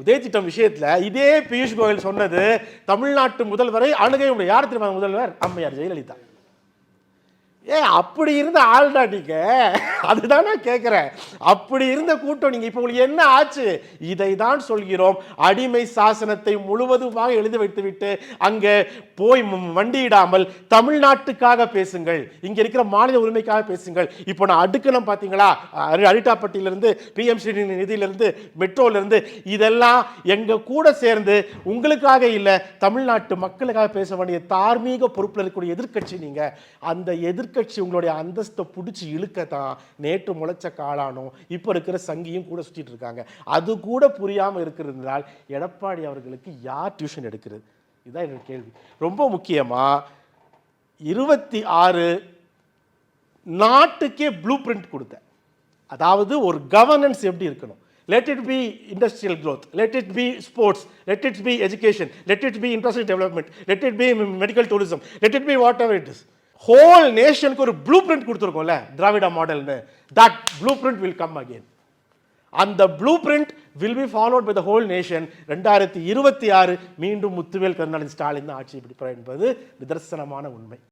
உதய திட்டம் விஷயத்துல இதே பியூஷ் கோயல் சொன்னது தமிழ்நாட்டு முதல்வரை அணுகை முடியும். யார் தெரியுமா முதல்வர்? அம்மையார் ஜெயலலிதா. அப்படி இருந்த ஆள்டா நீங்க. அதுதான் நான் கேட்கிறேன். அப்படி இருந்த கூட்டம் நீங்க இப்ப உங்களுக்கு என்ன ஆச்சு? இதை தான் சொல்கிறோம். அடிமை சாசனத்தை முழுவதுமாக எழுதி வைத்துவிட்டு அங்க போய் வண்டியிடாமல் தமிழ்நாட்டுக்காக பேசுங்கள், இங்க இருக்கிற மாநில உரிமைக்காக பேசுங்கள். இப்போ நான் அடுக்கணும் பாத்தீங்களா, அரிட்டாப்பட்டியிலிருந்து பிஎம்சி நிதியிலிருந்து மெட்ரோல இருந்து இதெல்லாம் எங்க கூட சேர்ந்து உங்களுக்காக இல்ல தமிழ்நாட்டு மக்களுக்காக பேச வேண்டிய தார்மீக பொறுப்பில் இருக்கக்கூடிய எதிர்க்கட்சி நீங்க. அந்த எதிர்க்கட்சி உங்களுடைய அந்தஸ்தை பிடிச்சி இழுக்கத்தான் நேற்று முளைச்ச காளானும் இப்போ இருக்கிற சங்கியும் கூட சுற்றிட்டு இருக்காங்க. அது கூட புரியாமல் இருக்கிறதுனால் எடப்பாடி அவர்களுக்கு யார் டியூஷன் எடுக்கிறது? இதுதான் என்னோட கேள்வி. ரொம்ப முக்கியமா 26 நாட்டுக்கே ப்ளூ பிரிண்ட் கொடுத்தேன். அதாவது ஒரு கவர்னன்ஸ் எப்படி இருக்கணும். Let it be industrial growth, let it be sports, let it be education, let it be infrastructure development, let it be medical tourism, let it be whatever it is. Whole nation ஒரு blueprint கொடுத்துருக்கோம்ல, திராவிட மாடல்னு. That blueprint will come again. And the blueprint will be followed by the whole nation. 2026 மீண்டும் முத்துவேல் கருணாநிதி ஸ்டாலின் ஆட்சி பிடிப்பார் என்பது நிதர்சனமான உண்மை.